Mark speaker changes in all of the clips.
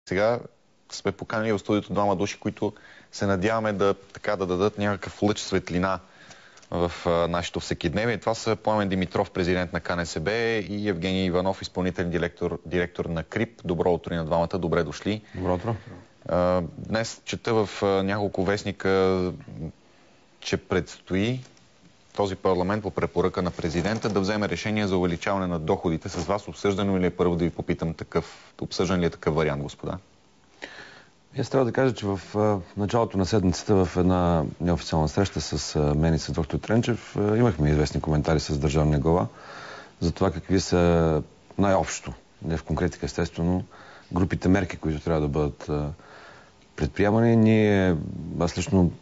Speaker 1: Сега сме поканили в студиото двама души, които се надяваме да дадат някакъв лъч светлина в нашето всекидневие. Това са Пламен Димитров, президент на КНСБ, и Евгений Иванов, изпълнителен директор на КРИБ. Добро утро и на двамата. Добре дошли.
Speaker 2: Добро утро.
Speaker 1: Днес чета в няколко вестника, че предстои този парламент по препоръка на президента да вземе решение за увеличаване на доходите. С вас обсъждано ли е, първо да ви попитам, обсъждан ли е такъв вариант, господа?
Speaker 2: Аз трябва да кажа, че в началото на седмицата в една неофициална среща с мен и с доктор Тренчев имахме известни коментари с държавния глава за това какви са най-общо, не в конкретика естествено, групите мерки, които трябва да бъдат предприемани. Аз лично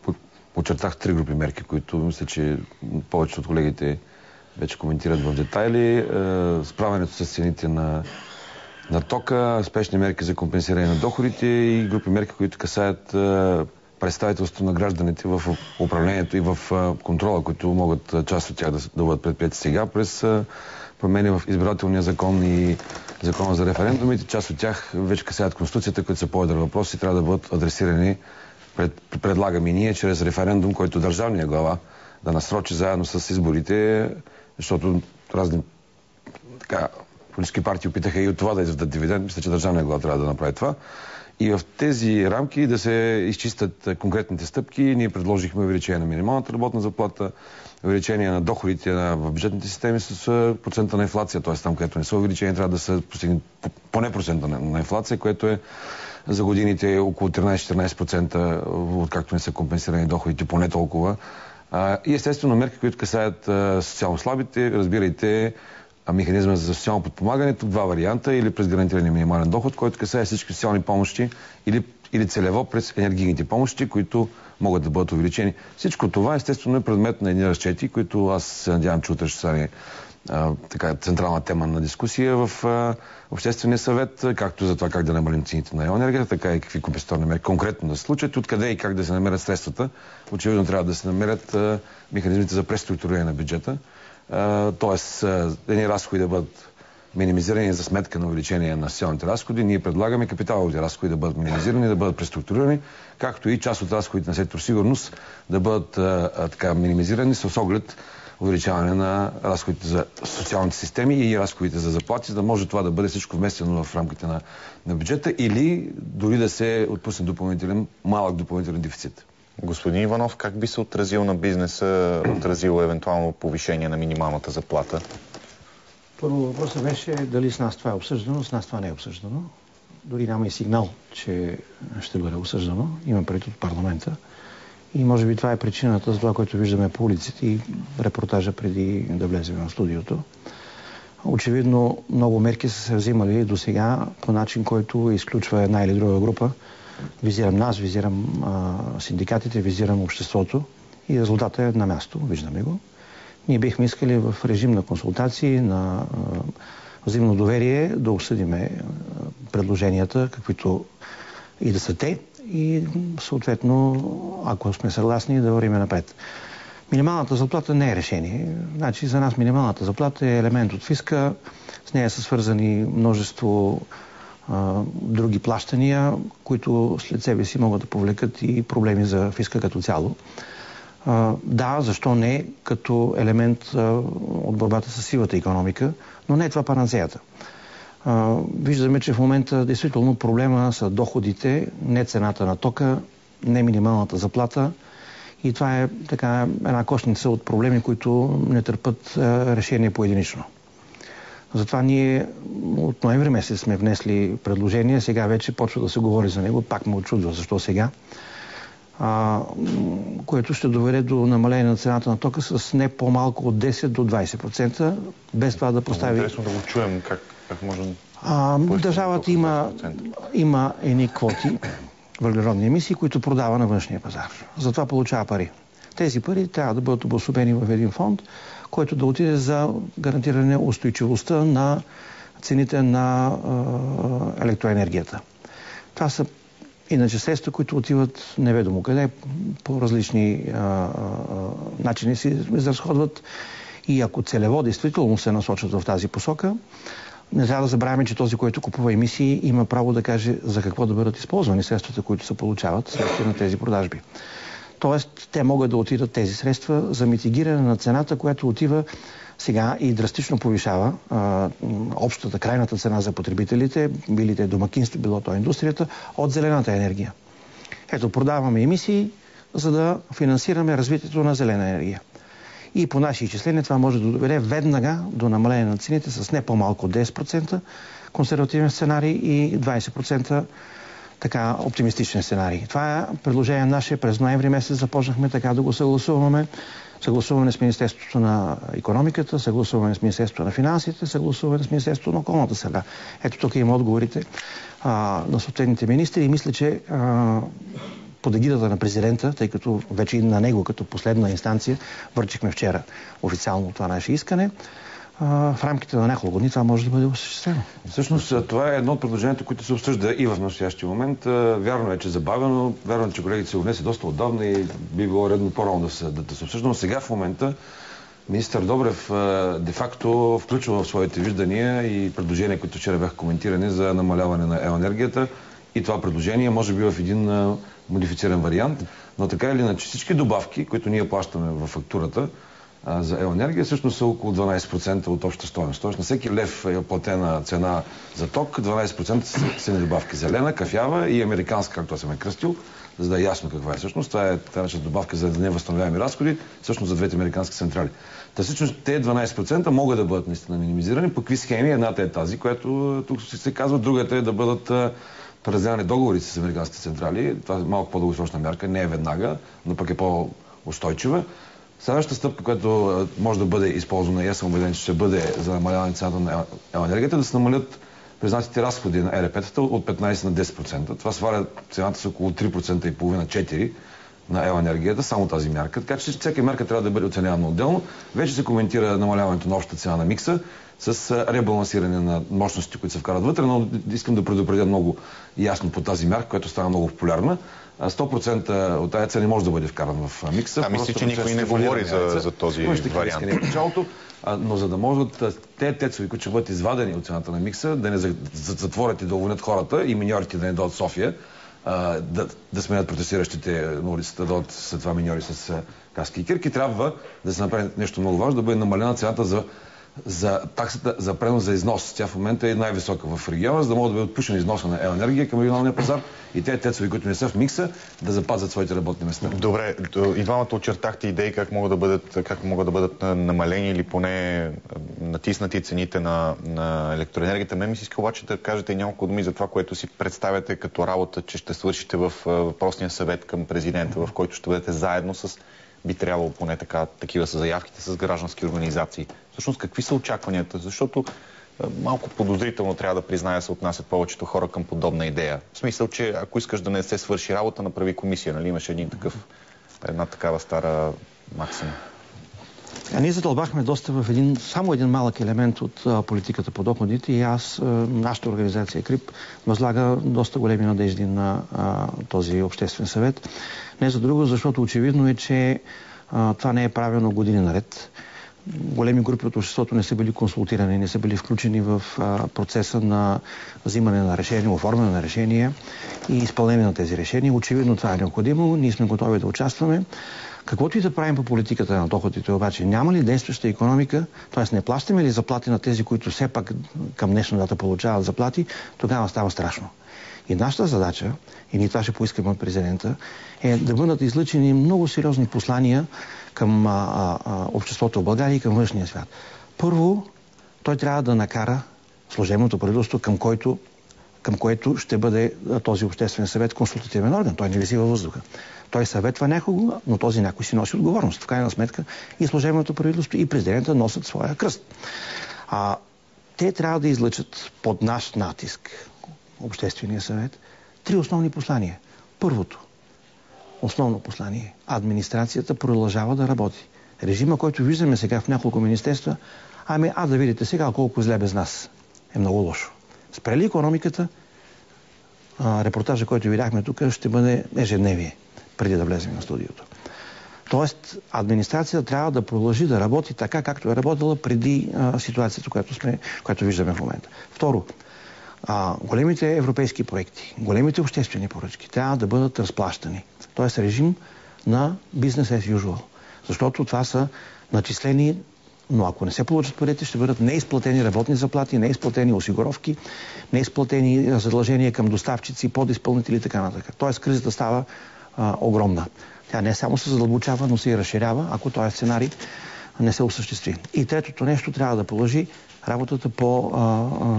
Speaker 2: очертах 3 групи мерки, които мисля, че повечето от колегите вече коментират в детайли. Справянето с цените на тока, спешни мерки за компенсиране на доходите и групи мерки, които касаят представителството на гражданите в управлението и в контрола, които могат част от тях да бъдат предприяти сега през промени в избирателния закон и закона за референдумите. Част от тях вече касаят Конституцията, които са по-едър въпрос и трябва да бъдат адресирани, предлагаме ние, чрез референдум, който държавния глава да насрочи заедно с изборите, защото разни политически партии опитаха и от това да издадат дивиденд. Мисля, че държавния глава трябва да направи това. И в тези рамки да се изчистят конкретните стъпки. Ние предложихме увеличение на минималната работна заплата, увеличение на доходите в бюджетните системи с процента на инфлация, т.е. там, където не са увеличени, трябва да се постигне поне процента на инфлация, което е за годините около 13-14%, откакто не са компенсирани доходите, поне толкова. И естествено мерки, които касаят социално слабите, разбирайте механизма за социално подпомагане. Тук 2 варианта: или през гарантирания минимален доход, който касае всички социални помощи, или целево през енергийните помощи, които могат да бъдат увеличени. Всичко това естествено е предмет на едни разчети, които аз се надявам, че утре ще стане централна тема на дискусия в Обществения съвет, както за това как да намалим цените на електроенергията, така и какви компенсаторни мерки конкретно да се случат, откъде и как да се намерят средствата. Очевидно трябва да се намерят механизмите за преструктуриране на бюджета. Тоест, едни разходи да бъдат минимизирани за сметка на увеличение на социалните разходи. Ние предлагаме капиталовите разходи да бъдат минимизирани, да бъдат преструктурирани, както и част от разходите на сектор сигурност да бъдат минимизирани с оглед увеличаване на разходите за социалните системи и разходите за заплати, за да може това да бъде всичко вместено в рамките на бюджета, или дори да се отпусне малък допълнителен дефицит.
Speaker 1: Господин Иванов, как би се отразил на бизнеса, отразило евентуално повишение на минималната заплата?
Speaker 3: Първо въпросът беше дали с нас това е обсъждано. С нас това не е обсъждано. Дори няма и сигнал, че ще бъде обсъждано. Има предвид от парламента. И може би това е причината за това, което виждаме по улиците и репортажа преди да влезем в студиото. Очевидно много мерки са се взимали до сега по начин, който изключва една или друга група. Визирам нас, визирам синдикатите, визирам обществото и резултатът е на място. Виждаме го. Ние бихме искали в режим на консултации, на взаимно доверие да обсъдиме предложенията, каквито и да са те, и съответно, ако сме съгласни, да вървим напред. Минималната заплата не е решение. Значи за нас минималната заплата е елемент от фиска, с нея са свързани множество други плащания, които след себе си могат да повлекат и проблеми за фиска като цяло. Да, защо не, като елемент от борбата с сивата икономика, но не е това панацеята. Виждаме, че в момента действително проблема са доходите, не цената на тока, не минималната заплата, и това е една кошница от проблеми, които не търпят решение поединично. Затова ние от ноември месец сме внесли предложение, сега вече почва да се говори за него, пак ме очудва защо сега, което ще доведе до намаление на цената на тока с не по-малко от 10 до 20%, без това да постави...
Speaker 1: Интересно да го чуем, как можем...
Speaker 3: Държавата има едни квоти въглеродни емисии, които продава на външния пазар. Затова получава пари. Тези пари трябва да бъдат обособени в един фонд, който да отиде за гарантиране устойчивостта на цените на електроенергията. Това са иначе средства, които отиват неведомо къде, по различни начини се изразходват, и ако целево действително се насочат в тази посока, Не трябва да забравяме, че този, който купува емисии, има право да каже за какво да бъдат използвани средствата, които се получават следствие на тези продажби. Тоест, те могат да отидат тези средства за митигиране на цената, която отива сега и драстично повишава общата крайната цена за потребителите, били те домакинство, било то индустрията, от зелената енергия. Ето, продаваме емисии, за да финансираме развитието на зелена енергия. И по наши изчисления това може да доведе веднага до намаление на цените с не по-малко от 10% консервативен сценарий и 20% така оптимистичен сценарий. Това е предложение наше. През ноември месец започнахме така да го съгласуваме. Съгласуване с Министерството на икономиката, съгласуване с Министерството на финансите, съгласуване с Министерството на околната среда. Ето тук има отговорите на съответните министри и мисля, че под егидата на президента, тъй като вече и на него като последна инстанция върчихме вчера официално това наше искане, в рамките на няколко дни това може да бъде осъществено.
Speaker 2: Всъщност това е едно от предложението, което се обсъжда и в настоящия момент. Вярно е, че забавено, вярно е, че колегите се отнесе доста отдавна и би било редно по-рано да се обсъжда, но сега в момента министър Добрев де-факто включва в своите виждания и предложения, които вчера бяха коментирани за намаляване на електроенергията. И това предложение може би в един модифициран вариант, но така или иначе всички добавки, които ние плащаме в фактурата за електроенергия, всъщност са около 12% от общата стойност. Тоест на всеки лев е платена цена за ток, 12% са добавки зелена, кафява и американска, както аз съм кръстил, за да е ясно каква е всъщност. Това е тази добавка за невъзстановяеми разходи, всъщност за двете американски централи. Та всъщност те 12% могат да бъдат наистина минимизирани. По какви схеми? Едната е тази, която тук се казва, другата е да бъдат преразделени договори с американските централи. Това е малко по-дългосрочна мярка, не е веднага, но пък е по-устойчива. Следващата стъпка, която може да бъде използвана, и аз съм убеден, че ще бъде за намаляване цената на електроенергията, да се намалят признатите разходи на ЕРП-тата от 15 на 10%. Това сваля цената с около 3,5-4% на електроенергията, само тази мярка. Така че всяка мярка трябва да бъде оценявана отделно. Вече се коментира намаляването на общата цена на микса с ребалансиране на мощностите, които се вкарат вътре, но искам да предупредя много ясно по тази мярка, която стана много популярна. 100% от тази цена не може да бъде вкаран в микса.
Speaker 1: Мисля, че никой не говори за този вариант.
Speaker 2: Но за да могат те тецови, които ще бъдат извадени от цената на микса, да не затворят и да уволнят хората и миньорите да не дойдат в София, да сменят протестиращите на улицата, да дойдат след това миньори с каски и кирки, трябва да се направи нещо много важно, да бъде намалена цената за таксата за пренос за износ. Тя в момента е най-висока в региона, за да могат да бъде отпушена износа на електроенергия към регионалния пазар и тези тецови, които не са в микса, да запазят своите работни места.
Speaker 1: Добре, и двамата очертахте идеи как могат да бъдат намалени или поне натиснати цените на електроенергията. Мен ми се иска обаче да кажете няколко думи за това, което си представяте като работа, че ще свършите в въпросния съвет към президента, в който ще бъдете заедно с, би трябвало поне такива са заявките, с граждански организации. Всъщност, какви са очакванията? Защото малко подозрително трябва да призная, се отнасят повечето хора към подобна идея. В смисъл, че ако искаш да не се свърши работа, направи комисия. Нали? Имаше една такава стара максима.
Speaker 3: Ние задълбахме доста в само един малък елемент от политиката по доходите и нашата организация КРИП възлага доста големи надежди на този обществен съвет. Не за друго, защото очевидно е, че това не е правилно години наред. Големи групи от обществото не са били консултирани, не са били включени в процеса на взимане на решения, оформяне на решения и изпълнение на тези решения. Очевидно това е необходимо. Ние сме готови да участваме. Каквото и да правим по политиката на доходите, обаче няма ли действаща икономика, т.е. не плащаме ли заплати на тези, които все пак към днешна дата получават заплати, тогава става страшно. И нашата задача, и ние това ще поискаме от президента, е да бъдат излъчени много сериозни послания към обществото в България и към външния свят. Първо, той трябва да накара служебното правителство, към което ще бъде този обществен съвет консултативен орган. Той не виси във въздуха. Той съветва някого, но този някой си носи отговорност. В крайна сметка и служебното правителство, и президента носят своя кръст. Те трябва да излъчат под наш натиск Обществения съвет 3 основни послания. Първото, основно послание, администрацията продължава да работи. Режима, който виждаме сега в няколко министерства, да видите сега колко зле без нас. Е много лошо. Спрели икономиката, репортажа, който видяхме тук, ще бъде ежедневие, преди да влезем на студиото. Тоест, администрацията трябва да продължи да работи така, както е работила преди ситуацията, която виждаме в момента. Второ, големите европейски проекти, големите обществени поръчки трябва да бъдат разплащани. Тоест режим на business as usual. Защото това са начислени, но ако не се получат парите, ще бъдат неизплатени работни заплати, неизплатени осигуровки, неизплатени задължения към доставчици, подизпълнители и така нататък. Тоест кризата става огромна. Тя не само се задълбочава, но се и разширява, ако този сценарий не се осъществи. И третото нещо, трябва да продължи работата по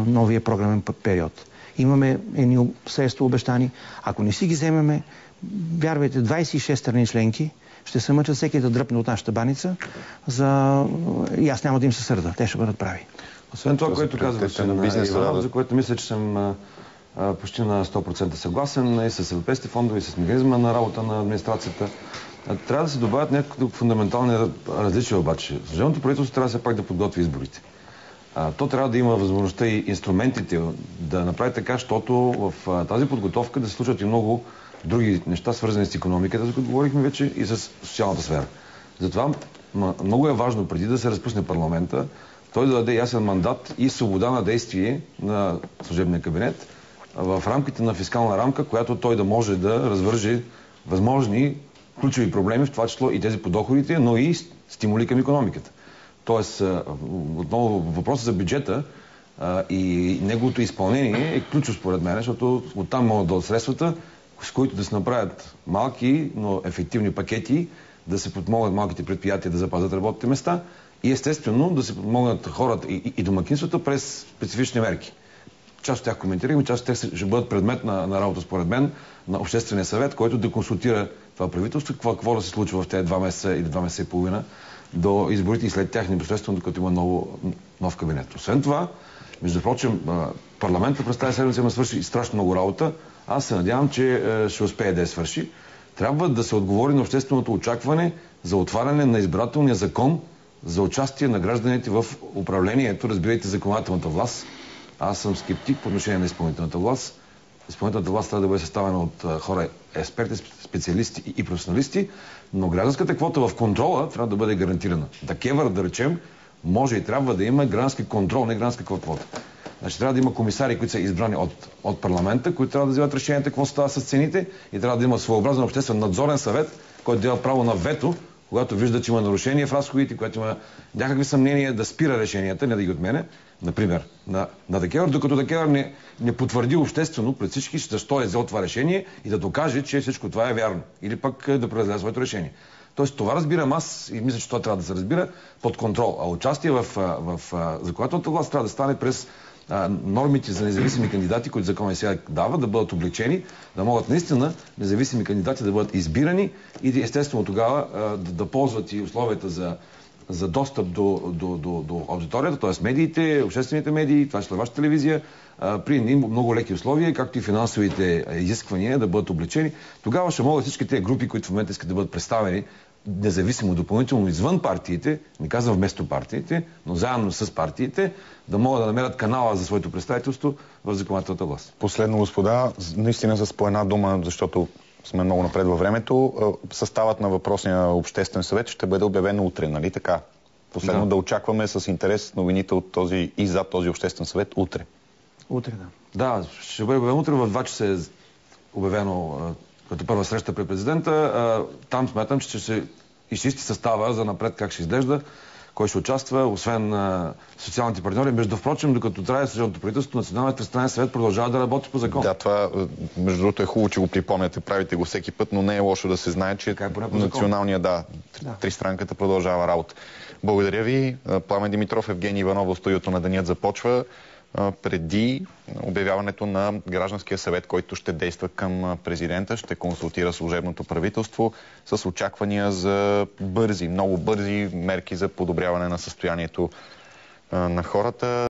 Speaker 3: новия програмен период. Имаме едни средства обещани. Ако не си ги вземеме, вярвайте, 26 страни членки ще се мъчат всеки да дръпне от нашата баница и аз няма да им се сърда. Те ще бъдат прави.
Speaker 2: Освен това, което казваше на Иванов, за което мисля, че съм почти на 100% съгласен и с европейските фондове, и с механизма на работа на администрацията. Трябва да се добавят някакви фундаментални различия обаче. Служебното правителство трябва все пак да подготви изборите. То трябва да има възможността и инструментите да направи така, защото в тази подготовка да се случват и много други неща, свързани с икономиката, за които говорихме вече, и с социалната сфера. Затова много е важно, преди да се разпусне парламента, той да даде ясен мандат и свобода на действие на служебния кабинет в рамките на фискална рамка, която той да може да развърже възможни ключови проблеми, в това число и тези по доходите, но и стимули към икономиката. Тоест, отново въпросът за бюджета и неговото изпълнение е ключов според мен, защото оттам могат да дойдат средствата, с които да се направят малки, но ефективни пакети, да се подмогнат малките предприятия да запазят работните места и естествено да се подмогнат хората и домакинствата през специфични мерки. Част от тях коментираме, част от тях ще бъдат предмет на работа, според мен, на Обществения съвет, който да консултира това правителство, какво да се случва в тези 2 месеца или 2 месеца и половина до изборите и след тях непосредствено, докато има нов кабинет. Освен това, между прочим, парламентът през тази седмица има свърши страшно много работа. Аз се надявам, че ще успее да я свърши. Трябва да се отговори на общественото очакване за отваряне на избирателния закон за участие на гражданите в управлението, разбирайте законодателната власт. Аз съм скептик по отношение на изпълнителната власт. Изпълнителната власт трябва да бъде съставена от хора експерти, специалисти и професионалисти, но гражданската квота в контрола трябва да бъде гарантирана. ДКЕВР, да речем, може и трябва да има граждански контрол, не гражданска квота. Значи трябва да има комисари, които са избрани от парламента, които трябва да вземат решенията какво става с цените и трябва да има своеобразен обществен надзорен съвет, който дава право на вето, когато вижда, че има нарушение в разходите, когато има някакви съмнения да спира решенията, не да ги отмене, например, на ДКЕВР, докато ДКЕВР не потвърди обществено пред всички, защо е взел това решение и да докаже, че всичко това е вярно. Или пък да преразгледа своето решение. Тоест това разбирам аз и мисля, че това трябва да се разбира под контрол. А участие в законодателната власт трябва да стане през нормите за независими кандидати, които законът сега дава, да бъдат облегчени, да могат наистина независими кандидати да бъдат избирани и естествено тогава да ползват и условията за достъп до аудиторията, т.е. медиите, обществените медии, това ще е вашата телевизия, при много леки условия, както и финансовите изисквания да бъдат облегчени. Тогава ще могат всички тези групи, които в момента искат да бъдат представени независимо, допълнително извън партиите, не казвам вместо партиите, но заедно с партиите, да могат да намерят канала за своето представителство в законодателната власт.
Speaker 1: Последно, господа, наистина с по една дума, защото сме много напред във времето, съставът на въпросния обществен съвет ще бъде обявен утре, нали така? Последно да очакваме с интерес новините от този и за този обществен съвет утре.
Speaker 3: Утре, да.
Speaker 2: Да, ще бъде обявен утре в 2 часа е обявено като първа среща при президента. Там смятам, че ще се изчисти състава за напред как ще изглежда, кой ще участва, освен социалните партньори. Между впрочем, докато трае служебното правителство, Националният тристранен съвет продължава да работи по закон.
Speaker 1: Да, това между другото е хубаво, че го припомняте, правите го всеки път, но не е лошо да се знае, че националния, тристранката продължава работа. Благодаря ви. Пламен Димитров, Евгений Иванов в студиото на Денят започва преди обявяването на гражданския съвет, който ще действа към президента, ще консултира служебното правителство с очаквания за много бързи мерки за подобряване на състоянието на хората.